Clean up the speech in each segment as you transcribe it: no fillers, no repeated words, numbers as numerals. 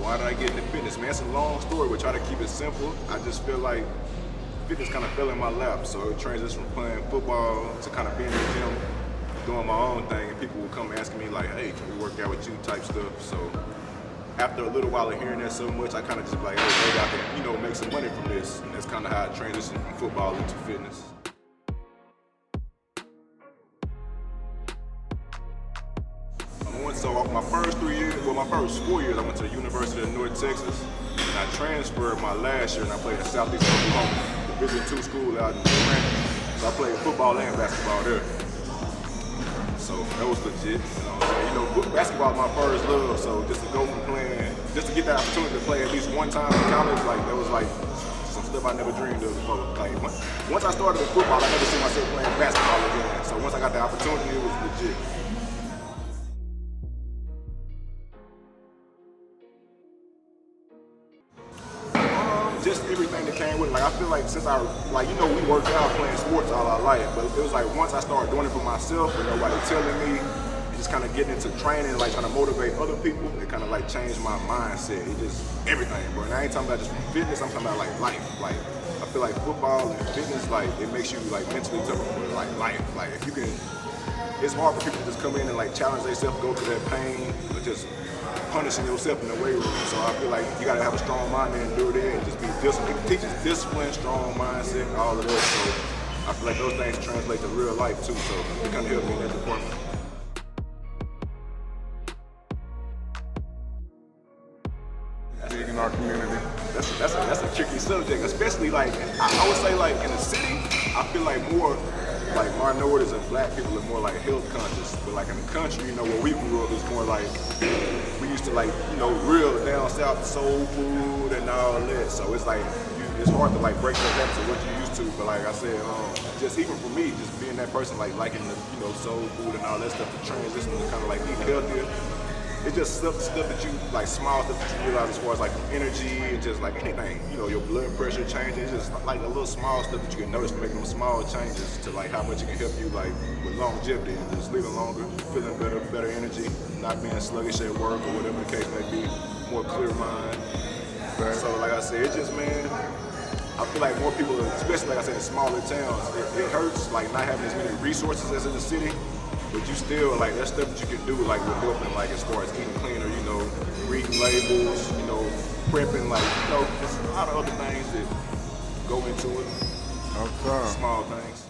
Why did I get into fitness? Man, it's a long story, but try to keep it simple. I just feel like fitness kind of fell in my lap. So it transitioned from playing football to kind of being in the gym, doing my own thing, and people would come asking me like, hey, can we work out with you type stuff. So after a little while of hearing that so much, I kind of just like, hey, maybe I can, make some money from this. And that's kind of how I transitioned from football into fitness. So my first 3 years, well, my first 4 years, I went to the University of North Texas, and I transferred my last year, and I played at Southeast Oklahoma, Division II school out in Durant. So I played football and basketball there. So that was legit. Basketball was my first love. So just to go from playing, just to get the opportunity to play at least one time in college, like that was like some stuff I never dreamed of before. Like once I started in football, I never see myself playing basketball again. So once I got the opportunity, it was legit. Just everything that came with it. Like I feel like since we worked out playing sports all our life, but it was like once I started doing it for myself with nobody telling me, and just kind of getting into training, like trying to motivate other people, it kind of like changed my mindset. It just everything, bro. And I ain't talking about just fitness, I'm talking about like life. Like I feel like football and fitness, like it makes you like mentally tough for like life. Like if you can, it's hard for people to just come in and like challenge themselves, go through that pain, but just punishing yourself in the weight room. So I feel like you gotta have a strong mind and do it and just be disciplined. It teaches discipline, strong mindset, all of that. So I feel like those things translate to real life too. So it kind of helped me in that department. Big in our community. That's a tricky subject, especially like I would say like in the city, I feel like more like minorities and black people are more like health conscious, but like in the country, where we grew up, it's more like we used to like real down south soul food and all that. So it's like it's hard to like break those habits of what you used to. But like I said, just even for me, just being that person like liking the soul food and all that stuff, to transition to kind of like eating healthier. It's just stuff that you like, small stuff that you realize as far as like energy and just like anything, your blood pressure changing. It's just like a little small stuff that you can notice, making them small changes to like how much it can help you like with longevity and just living longer, feeling better energy, not being sluggish at work or whatever the case may be, more clear mind. Right. So like I said, it's just, man, I feel like more people, especially like I said in smaller towns, it hurts like not having as many resources as in the city. But you still, like, that's stuff that you can do, like, with helping, like, as far as eating cleaner, reading labels, prepping, like, there's a lot of other things that go into it. Okay. Small things.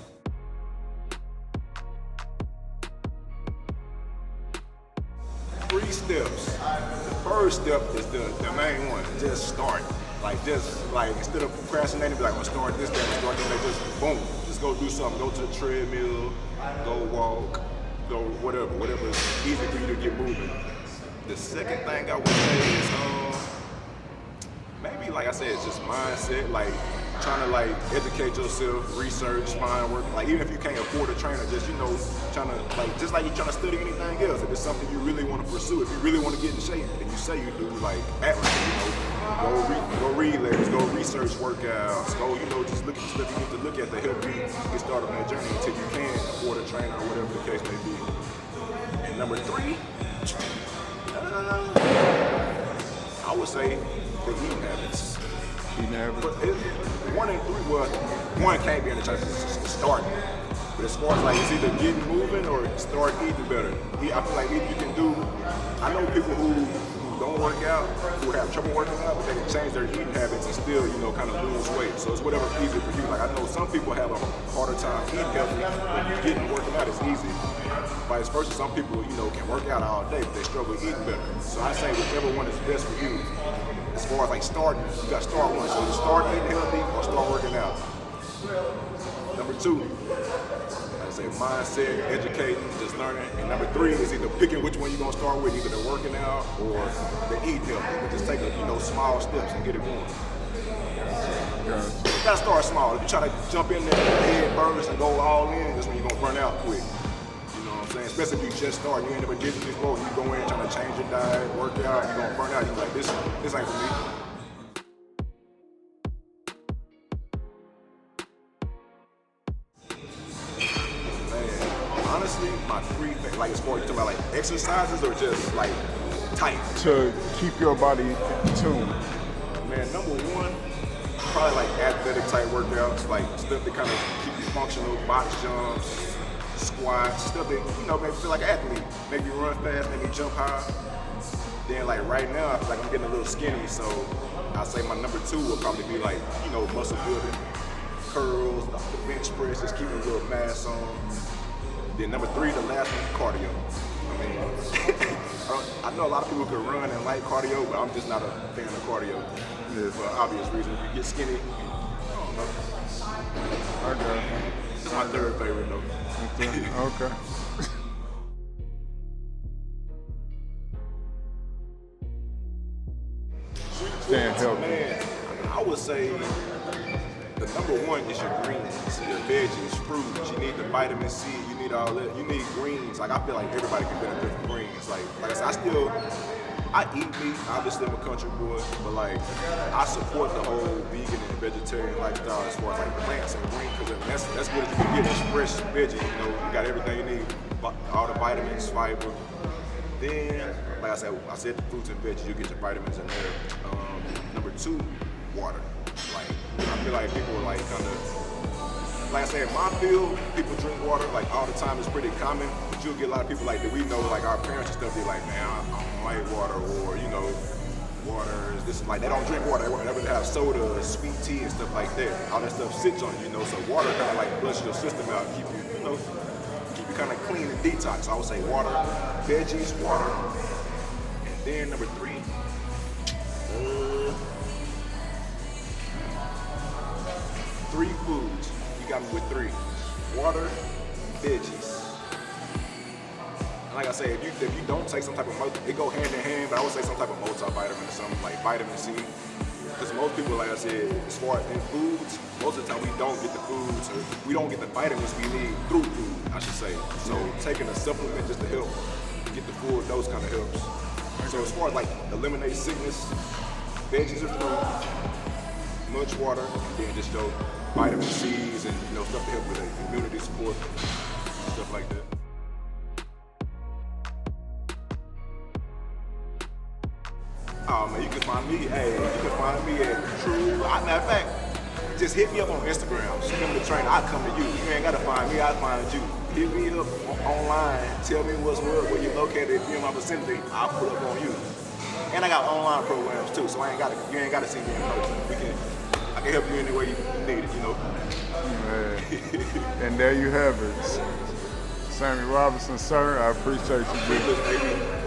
3 steps. The first step is the main one, just start. Like, instead of procrastinating, be like, I'm gonna start this, that, start that, just boom, just go do something. Go to the treadmill, go walk. Go whatever is easy for you to get moving. The second thing I would say is maybe like I said, it's just mindset, like trying to like educate yourself, research, find work. Like even if you can't afford a trainer, just trying to like just like you're trying to study anything else. If it's something you really want to pursue, if you really want to get in shape, and you say you do, like act like it, go read labels, go research workouts, go just look at the stuff you need to look at to help you get started on that journey until you can afford a trainer or whatever the case may be. And number 3, I would say the eating habits. Eating habits. But 1 and 3, well, 1 can't be in the trainer, it's starting. But as far as like it's either getting moving or start eating better. I feel like either you can do. I know people who don't work out, who have trouble working out, but they can change their eating habits and still, kind of lose weight. So it's whatever's easier for you. Like I know some people have a harder time eating healthy, but getting working out is easy. Vice versa, some people, can work out all day, but they struggle eating better. So I say whichever one is best for you. As far as like starting, you got to start one. So you start eating healthy or start working out. Number 2, I say mindset, educating, just learning. And number 3 is either picking which one you're gonna start with, either the working out or the eating healthy. But just take small steps and get it going. You gotta start small. If you try to jump in there head first and go all in, that's when you're gonna burn out quick. You know what I'm saying? Especially if you just start, you ain't never did this before, you go in trying to change your diet, work out, you're gonna burn out. You're like, this ain't for me. Honestly, my 3 things, like as far as you talking about like exercises or just like tight. to keep your body in tune? Man, number one, probably like athletic type workouts, like stuff that kind of keep you functional, box jumps, squats, stuff that, you know, make you feel like an athlete. Make you run fast, make you jump high. Then like right now, I feel like I'm getting a little skinny, so I'd say my number two will probably be like, you know, muscle building, curls, the bench press, just keeping a little mass on. Then number three, the last one, cardio. I mean, I know a lot of people could run and like cardio, but I'm just not a fan of cardio. Yes. For obvious reasons. You get skinny, I don't know. Okay. It's my third favorite though. Okay. Staying healthy. Man, I would say the number one is your greens, your veggies, fruits. You need the vitamin C. You need all that. You need greens. Like I feel like everybody can benefit from greens. Like I said, I eat meat. Obviously, I'm a country boy, but like I support the whole vegan and vegetarian lifestyle as far as like plants and greens, because that's good as you can get. It's fresh veggie. You know, you got everything you need, all the vitamins, fiber. Then, like I said the fruits and veggies. You get your vitamins in there. Number two, water. Like I feel like people are like kind of, like I said, in my field, people drink water like all the time. It's pretty common, but you'll get a lot of people like that we know, like our parents and stuff, be like, man, I don't like water, or you know, water is this, like they don't drink water. They rather have soda, sweet tea, and stuff like that. All that stuff sits on you know. So water kind of like flush your system out, keep you, you know, keep you kind of clean and detox. So I would say water, veggies, water, and then number three. Three foods. You got me with three. Water, veggies. And like I say, if you don't take some type of, it go hand in hand, but I would say some type of multivitamin or something like vitamin C. Because most people, like I said, as far as in foods, most of the time we don't get the foods, or we don't get the vitamins we need through food, I should say. So taking a supplement just to help get the food, those kind of helps. So as far as like eliminate sickness, veggies and fruit, much water, and then just your vitamin C's and you know stuff to help with the immunity support, stuff like that. Oh man, you can find me. Hey, you can find me at True. Matter of fact, just hit me up on Instagram. Skim the trainer. I come to you. You ain't gotta find me. I find you. Hit me up online. Tell me what's what, where you're located. If you're in my vicinity, I'll pull up on you. And I got online programs too, so you ain't gotta see me in person. I can help you any way you need it, you know. And there you have it. Sammy Roberson, sir, I appreciate you. Baby.